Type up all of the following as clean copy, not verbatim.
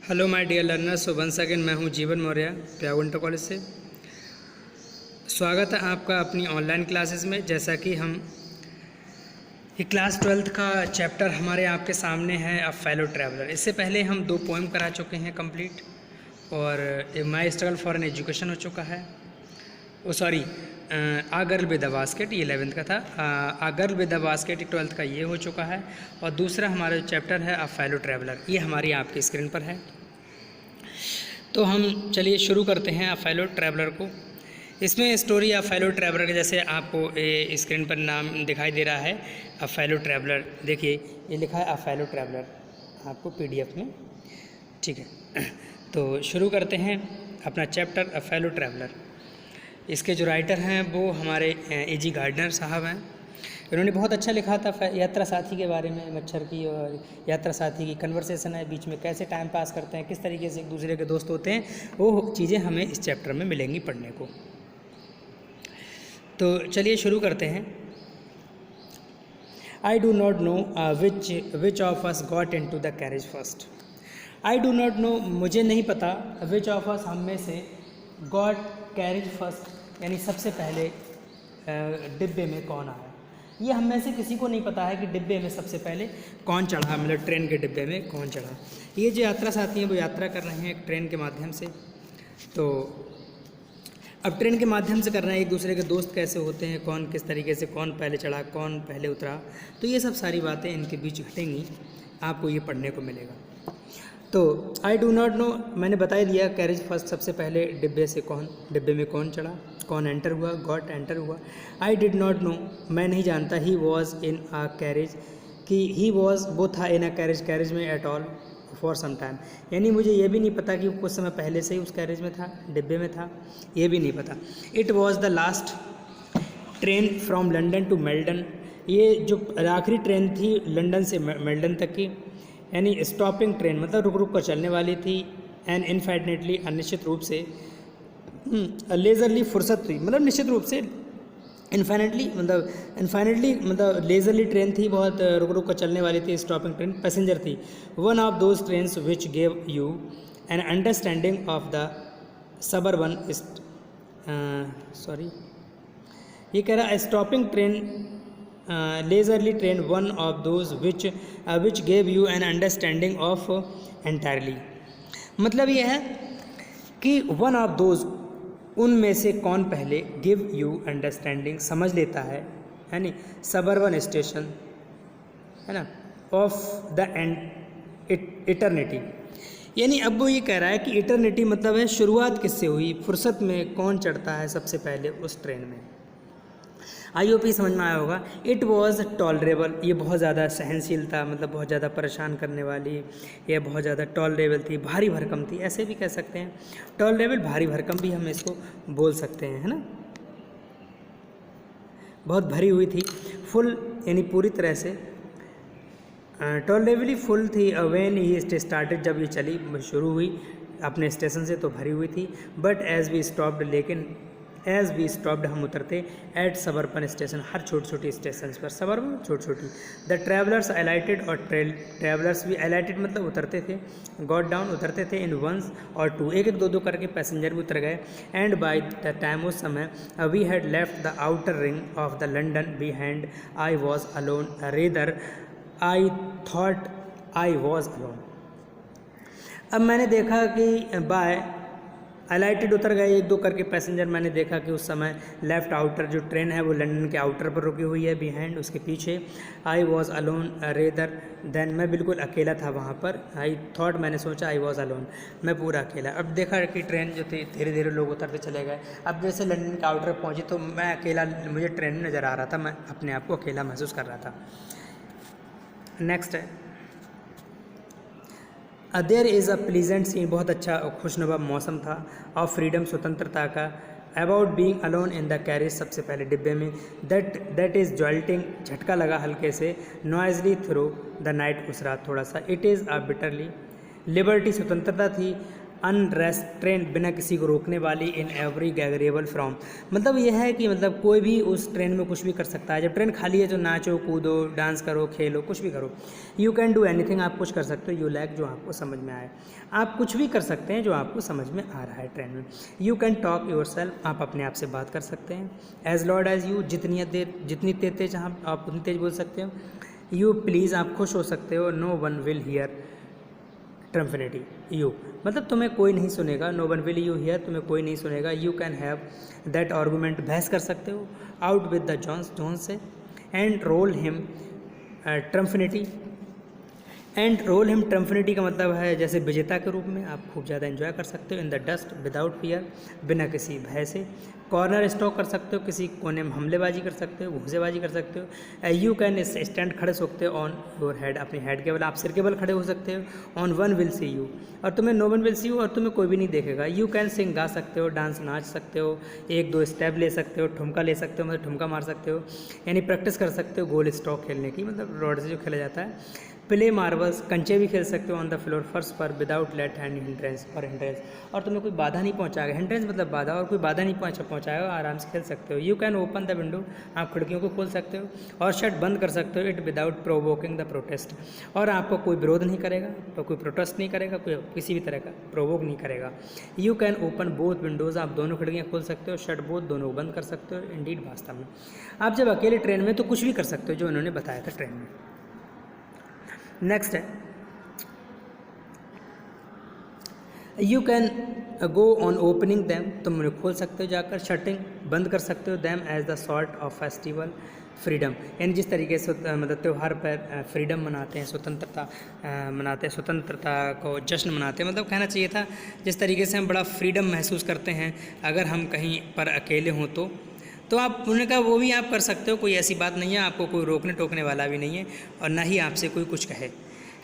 Hello my dear learners. So once again मैं हूं जीवन मौर्य प्यागुंटा कॉलेज से। स्वागत है आपका अपनी ऑनलाइन क्लासेस में। जैसा कि हम ये क्लास 12th का चैप्टर हमारे आपके सामने है अ फेलो ट्रैवलर। इससे पहले हम 2 पोएम करा चुके हैं कंप्लीट, और my struggle for an education हो चुका है। Sorry, a girl with the basket, ये 11th का था। A girl with the basket 12th का ये हो चुका है। और दूसरा हमारा चैप्टर है अ फेलो ट्रैवलर, ये हमारी आपकी स्क्रीन पर है। तो हम चलिए शुरू करते हैं अ फेलो ट्रैवलर को। इसमें स्टोरी अ फेलो ट्रैवलर के जैसे आपको स्क्रीन पर नाम दिखाई दे रहा है अ फेलो ट्रैवलर। देखिए ये लिखा है अ फेलो ट्रैवलर आपको पीडीएफ में, ठीक है। तो शुरू करते हैं अपना चैप्टर अ फेलो ट्रैवलर। इसके जो राइटर हैं वो हमारे एजी गार्डनर साहब हैं। इन्होंने बहुत अच्छा लिखा था यात्रा साथी के बारे में, मच्छर की और यात्रा साथी की कन्वर्सेशन है बीच में, कैसे टाइम पास करते हैं, किस तरीके से एक दूसरे के दोस्त होते हैं, वो चीज़ें हमें इस चैप्टर में मिलेंगी पढ़ने को। तो चलिए शुरू करते हैं। I do not know which of us got into the carriage first. I do not know, मुझे नहीं पता, विच ऑफ अस, हम में से, गॉट कैरेज फर्स्ट यानी सबसे पहले डिब्बे में कौन आया। ये हम में से किसी को नहीं पता है कि डिब्बे में सबसे पहले कौन चढ़ा, मतलब ट्रेन के डिब्बे में कौन चढ़ा। ये जो यात्रा साथी हैं वो यात्रा कर रहे हैं ट्रेन के माध्यम से। तो अब ट्रेन के माध्यम से कर रहे हैं, एक दूसरे के दोस्त कैसे होते हैं, कौन किस तरीके से, कौन पहले चढ़ा, कौन पहले उतरा, तो ये सब सारी बातें इनके बीच घटेंगी, आपको ये पढ़ने को मिलेगा। तो आई डू नॉट नो, मैंने बता ही दिया कैरेज फर्स्ट, सबसे पहले डिब्बे में कौन चढ़ा, कौन एंटर हुआ, गॉट एंटर हुआ। आई डिड नॉट नो, मैं नहीं जानता, he was in a carriage, कि ही वॉज वो था इन आ कैरेज में at all for some time, यानी मुझे ये भी नहीं पता कि कुछ समय पहले से ही उस कैरेज में था, डिब्बे में था, ये भी नहीं पता। It was the last train from London to Malden, ये जो आखिरी ट्रेन थी लंदन से मेल्डन तक की, यानी स्टॉपिंग ट्रेन, मतलब रुक रुक कर चलने वाली थी। एंड इनफाइनेटली, अनिश्चित रूप से, लेजरली, फुर्सत हुई, मतलब निश्चित रूप से, इनफाइनेटली मतलब लेजरली ट्रेन थी, बहुत रुक रुक कर चलने वाली थी, स्टॉपिंग ट्रेन, पैसेंजर थी। One of those trains which gave you an understanding of the suburban, sorry ये कह रहा है stopping train, leisurely train, one of those which gave you an understanding of entirely, मतलब ये है कि वन ऑफ दोज, उनमें से कौन पहले, गिव यू अंडरस्टैंडिंग, समझ लेता है, यानी सबर्बन स्टेशन है ना, ऑफ द एंड इटर्निटी, यानी अब वो ये कह रहा है कि इटर्निटी मतलब है शुरुआत किससे हुई, फुर्सत में कौन चढ़ता है सबसे पहले उस ट्रेन में। आईओपी समझ में आया होगा। इट वॉज टॉलरेबल, ये बहुत ज़्यादा सहनशील था, मतलब बहुत ज़्यादा परेशान करने वाली, ये बहुत ज़्यादा टॉलरेबल थी, भारी भरकम थी, ऐसे भी कह सकते हैं। टॉलरेबल, भारी भरकम भी हम इसको बोल सकते हैं, है ना, बहुत भरी हुई थी। फुल यानी पूरी तरह से, टॉलरेबली फुल थी। व्हेन ही स्टार्टेड, जब ये चली, शुरू हुई अपने स्टेशन से तो भरी हुई थी। बट एज वी स्टॉप्ड, लेकिन एज वी स्टॉप्ड, हम उतरते, एट सबर्बन स्टेशन, हर छोटी छोटी स्टेशन पर, सबर्बन छोटी छोटी। द ट्रैवलर्स अलाइटेड, और ट्रैवलर्स भी अलाइटेड मतलब उतरते थे, गॉट डाउन उतरते थे, इन वंस और टू, एक एक दो दो करके पैसेंजर भी उतर गए। एंड बाई द टाइम, उस समय, we had left the outer ring of the London behind, I was alone, rather I thought I was alone. अब मैंने देखा कि बाय अलाइटेड उतर गए एक दो करके पैसेंजर, मैंने देखा कि उस समय लेफ़्ट आउटर जो ट्रेन है वो लंदन के आउटर पर रुकी हुई है, बिहाइंड उसके पीछे। आई वॉज अलोन रेदर देन, मैं बिल्कुल अकेला था वहाँ पर। आई थॉट, मैंने सोचा, आई वॉज अलोन, मैं पूरा अकेला। अब देखा कि ट्रेन जो थी धीरे धीरे लोग उतरते चले गए। अब जैसे लंदन के आउटर पहुँची तो मैं अकेला, मुझे ट्रेन नज़र आ रहा था, मैं अपने आप को अकेला महसूस कर रहा था। नेक्स्ट है there is a pleasant scene, बहुत अच्छा खुशनुमा मौसम था, ऑफ फ्रीडम, स्वतंत्रता का, about being alone in the carriage, सबसे पहले डिब्बे में, दैट इज़ जॉल्टिंग, झटका लगा हल्के से, नॉइजली थ्रू द नाइट, उस रात थोड़ा सा, it is a bitterly, liberty, स्वतंत्रता थी, अनरेस्ट्रेन, बिना किसी को रोकने वाली, इन एवरी गैगरेबल फ्रॉम, मतलब यह है कि मतलब कोई भी उस ट्रेन में कुछ भी कर सकता है। जब ट्रेन खाली है तो नाचो कूदो डांस करो खेलो कुछ भी करो। यू कैन डू एनीथिंग, आप कुछ कर सकते हो। यू लाइक, जो आपको समझ में आए, आप कुछ भी कर सकते हैं जो आपको समझ में आ रहा है ट्रेन में। You can talk your self, आप अपने आप से बात कर सकते हैं। एज लॉर्ड एज यू, जितनी तेज चाह आप उतनी तेज बोल सकते हो। यू प्लीज़, आप खुश हो सकते हो। नो वन विल हियर ट्रम्फिनिटी यू, मतलब तुम्हें कोई नहीं सुनेगा। No one will you hear, तुम्हें कोई नहीं सुनेगा। You can have that argument, बहस कर सकते हो। आउट विद द जॉन्स से। एंड रोल हिम ट्रम्फिनिटी, एंड रोल हिम ट्रम्फिनिटी का मतलब है जैसे विजेता के रूप में आप खूब ज़्यादा एंजॉय कर सकते हो। In the dust without fear, बिना किसी भय से। कॉर्नर स्टॉक कर सकते हो, किसी कोने में हमलेबाजी कर सकते हो, घूसेबाजी कर सकते हो। यू कैन स्टैंड, खड़े सकते हो। ऑन योर हेड, अपने हेड के बल, आप सिर के बल खड़े हो सकते हो। On one will see you, और तुम्हें no one will see you, और तुम्हें कोई भी नहीं देखेगा। यू कैन सिंग, गा सकते हो। डांस, नाच सकते हो। एक दो स्टेप ले सकते हो। ठुमका ले सकते हो, मतलब ठुमका मार सकते हो। यानी प्रैक्टिस कर सकते हो गोल स्टॉक खेलने की, मतलब रॉड से जो खेला जाता है। प्ले मार्बल्स, कंचे भी खेल सकते हो। ऑन द फ्लोर, फर्स्ट पर, विदाउट लेट एंड हिंड्रेंस, और हिंड्रेंस, और तुम्हें कोई बाधा नहीं पहुंचाएगा। हिंड्रेंस मतलब बाधा, और कोई बाधा नहीं पहुंचाएगा, आराम से खेल सकते हो। You can open the window, आप खिड़कियों को खोल सकते हो। और शट, बंद कर सकते हो। It without provoking the protest, और आपको कोई विरोध नहीं करेगा, तो कोई प्रोटेस्ट नहीं करेगा, कोई किसी भी तरह का प्रोवोक नहीं करेगा। You can open both Windows, आप दोनों खिड़कियाँ खोल सकते हो। शट बोथ, दोनों बंद कर सकते हो। इंडीड, वास्तव में आप जब अकेले ट्रेन में तो कुछ भी कर सकते हो जो उन्होंने बताया था ट्रेन में। नेक्स्ट है you can go on opening them, तुम उन्हें खोल सकते हो जाकर। शटिंग, बंद कर सकते हो। Them as the sort of festival freedom, यानी जिस तरीके से मतलब त्यौहार पर फ्रीडम मनाते हैं, स्वतंत्रता मनाते हैं, स्वतंत्रता को जश्न मनाते हैं, मतलब कहना चाहिए था जिस तरीके से हम बड़ा फ्रीडम महसूस करते हैं अगर हम कहीं पर अकेले हों तो आप उन्होंने कहा वो भी आप कर सकते हो। कोई ऐसी बात नहीं है, आपको कोई रोकने टोकने वाला भी नहीं है, और ना ही आपसे कोई कुछ कहे,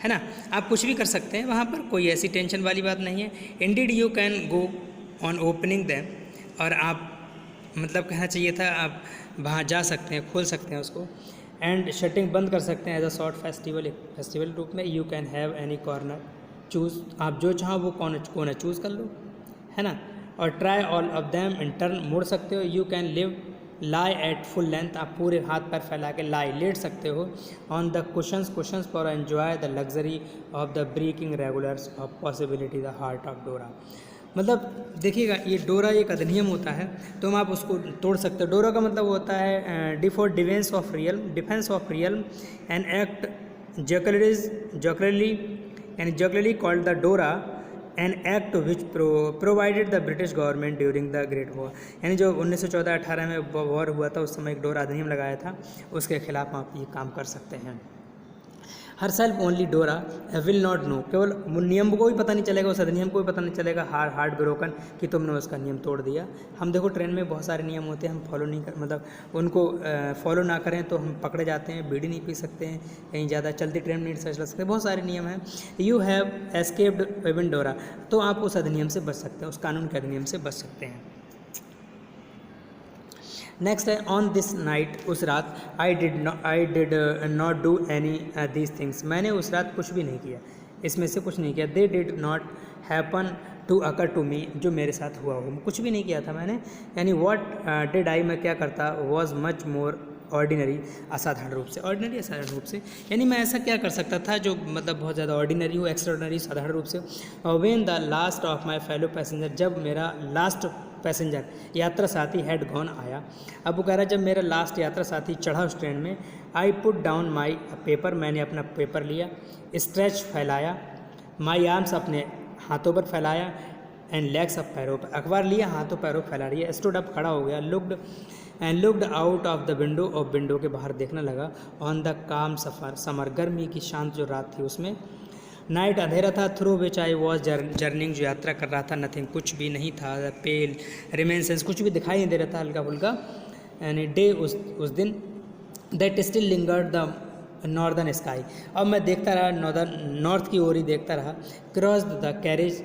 है ना। आप कुछ भी कर सकते हैं वहाँ पर, कोई ऐसी टेंशन वाली बात नहीं है। Indeed you can go on opening them, और आप मतलब कहना चाहिए था आप वहाँ जा सकते हैं, खोल सकते हैं उसको। एंड शटिंग, बंद कर सकते हैं। एज अ शॉर्ट फेस्टिवल, एक फेस्टिवल रूप में। You can have any corner choose, आप जो चाहो वो कोना चूज़ कर लो, है ना। और try all of them in turn, मोड़ सकते हो। You can live lie at full length, आप पूरे हाथ पैर फैला के लाई, लेट सकते हो। On the cushions for enjoy the luxury of the breaking regulars of possibility the heart of Dora, मतलब देखिएगा ये डोरा एक अधिनियम होता है, तो आप उसको तोड़ सकते हो। डोरा का मतलब होता है defence of realm an act jocularly called the DORA, an act which provided the British government during the great war, यानी जो 1914-18 में वॉर हुआ था उस समय एक डोरा अधिनियम लगाया था, उसके खिलाफ आप ये काम कर सकते हैं। हर सेल्फ ओनली डोरा विल नॉट नो, केवल नियम को भी पता नहीं चलेगा, उस अधिनियम को भी पता नहीं चलेगा हार्ड ब्रोकन कि तुमने उसका नियम तोड़ दिया। हम देखो ट्रेन में बहुत सारे नियम होते हैं, हम फॉलो नहीं कर मतलब उनको फॉलो ना करें तो हम पकड़े जाते हैं, बीड़ी नहीं पी सकते हैं, कहीं ज़्यादा चलती ट्रेन में नहीं चल सकते, बहुत सारे नियम हैं। यू हैव एस्केप्ड इवन डोरा, तो आप उस अधिनियम से बच सकते हैं, उस कानून के अधिनियम से बच सकते हैं। नेक्स्ट है ऑन दिस नाइट, उस रात, I did not do any these things, मैंने उस रात कुछ भी नहीं किया, इसमें से कुछ नहीं किया। They did not happen to occur to me, जो मेरे साथ हुआ हो, कुछ भी नहीं किया था मैंने। यानी वॉट डिड आई, मैं क्या करता, वॉज मच मोर ऑर्डिनरी, असाधारण रूप से, ऑर्डिनरी असाधारण रूप से, यानी मैं ऐसा क्या कर सकता था जो मतलब बहुत ज़्यादा ऑर्डिनरी हो, एक्स्ट्राऑर्डिनरी साधारण रूप से। When the last of my fellow passenger, जब मेरा लास्ट पैसेंजर यात्रा साथी हैड गॉन आया, अब वो कह रहा है जब मेरा लास्ट यात्रा साथी चढ़ा उस ट्रेन में। I put down my paper, मैंने अपना पेपर लिया। स्ट्रेच, फैलाया। माई आर्म्स, अपने हाथों पर फैलाया। एंड लेग्स, अब पैरों पर, अखबार लिया, हाथों पैरों फैला रही है। स्टूड अप, खड़ा हो गया। Looked out of the window, और विंडो के बाहर देखने लगा। ऑन द काम समर, गर्मी की शांत जो रात थी उसमें। नाइट, अंधेरा था। Through which I was journeying, जो यात्रा कर रहा था। नथिंग, कुछ भी नहीं था। पेल रिमेंसेंस, कुछ भी दिखाई नहीं दे रहा था, हल्का फुल्का। यानी डे, उस दिन। That still lingered the northern sky, अब मैं देखता रहा नॉर्थ की ओर ही देखता रहा। क्रॉस द कैरेज,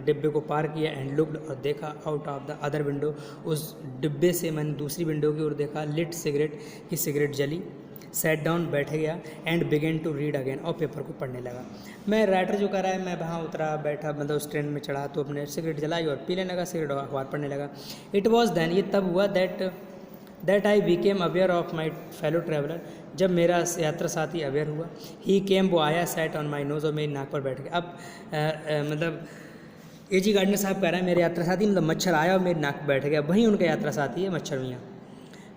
डिब्बे को पार किया। एंड लुक्ड, और देखा। Out of the other window, उस डिब्बे से मैंने दूसरी विंडो की ओर देखा। लिट सिगरेट, की सिगरेट जली। सेट डाउन, बैठ गया, and began to read again, और पेपर को पढ़ने लगा। मैं राइटर जो कर रहा है, मैं वहाँ उतरा, बैठा, मतलब उस ट्रेन में चढ़ा, तो अपने सिगरेट जलाई और पीने लगा सिगरेट और अखबार पढ़ने लगा। इट वॉज देन, ये तब हुआ, that I became aware of my fellow traveller, जब मेरा यात्रा साथी अवेयर हुआ। ही केम, वो आया, सेट ऑन माई नोज, और मेरी नाक पर बैठ गया। अब मतलब A.G. गार्डनर साहब कह रहे हैं मेरे यात्रा साथी, मतलब मच्छर आया और मेरी नाक पर बैठ गया, वहीं उनका यात्रा साथी है मच्छर मियाँ।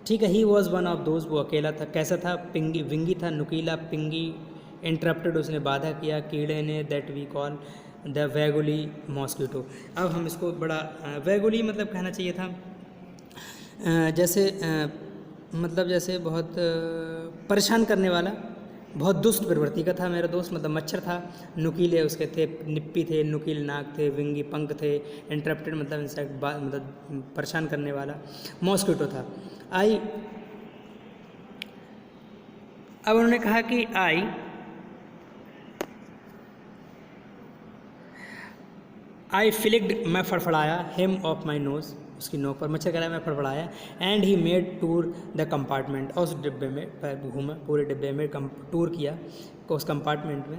ठीक है। He was one of those, वो अकेला था। कैसा था? पिंगी, विंगी था, नुकीला, पिंगी, इंटरप्टेड, उसने बाधा किया, कीड़े ने, that we call the vaguely mosquito. अब हम इसको बड़ा वैगुली मतलब कहना चाहिए था जैसे मतलब जैसे बहुत परेशान करने वाला, बहुत दुष्ट प्रवृत्ति का था मेरा दोस्त, मतलब मच्छर था। नुकीले उसके थे, निप्पी थे, नुकीले नाक थे, विंगी पंख थे, इंटरप्टेड मतलब इंसेक्ट, मतलब परेशान करने वाला, मॉस्किटो था। अब उन्होंने कहा कि आई फ्लिक्ड, मैं फड़फड़ाया, हिम ऑफ माई नोज, उसकी नोक पर मच्छर कराया, मैं फड़फड़ाया, and he made tour the compartment, और उस डिब्बे में घूमा, पूरे डिब्बे में टूर किया उस कंपार्टमेंट में।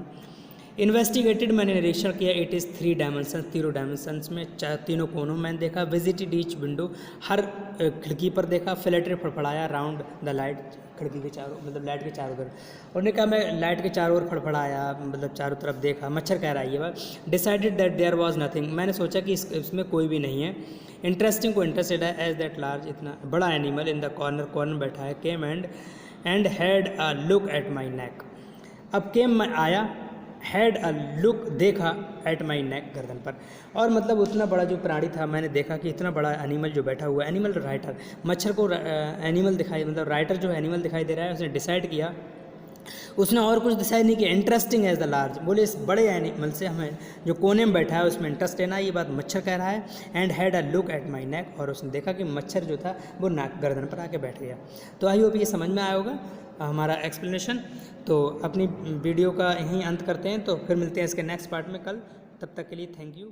इन्वेस्टिगेटेड, मैंने निरीक्षण किया, इट इज़ 3 डायमेंशन, तीनों डायमेंशंस में, तीनों कोनों मैंने देखा। विजिटेड ईच विंडो, हर खिड़की पर देखा। फ्लैटेड, फड़फड़ाया, राउंड द लाइट, खिड़की के चारों, मतलब लाइट के चारों तरफ। उन्होंने कहा मैं लाइट के चारों ओर फड़फड़ाया, मतलब चारों तरफ देखा, मच्छर कह रहा है ये बात। Decided that there was nothing, मैंने सोचा कि इसमें कोई भी नहीं है। इंटरेस्टिंग को इंटरेस्टेड है, एज दैट लार्ज, इतना बड़ा एनिमल, इन द कॉर्नर बैठा है, came and had a look at my neck. अब केम आया, हैड अ लुक, देखा, एट माई नेक, गर्दन पर, और मतलब उतना बड़ा जो प्राणी था, मैंने देखा कि इतना बड़ा एनिमल जो बैठा हुआ है, एनिमल राइटर, मच्छर को एनिमल दिखाई, मतलब राइटर जो एनिमल दिखाई दे रहा है, उसने डिसाइड किया, उसने और कुछ डिसाइड नहीं किया। इंटरेस्टिंग एज द लार्ज, बोले इस बड़े एनिमल से हमें जो कोने में बैठा है उसमें इंटरेस्ट लेना, ये बात मच्छर कह रहा है। And had a look at my neck, और उसने देखा कि मच्छर जो था वो नाक, गर्दन पर आके बैठ गया। तो आई होप ये समझ में आया होगा हमारा एक्सप्लेनेशन। तो अपनी वीडियो का यहीं अंत करते हैं, तो फिर मिलते हैं इसके नेक्स्ट पार्ट में कल। तब तक के लिए थैंक यू।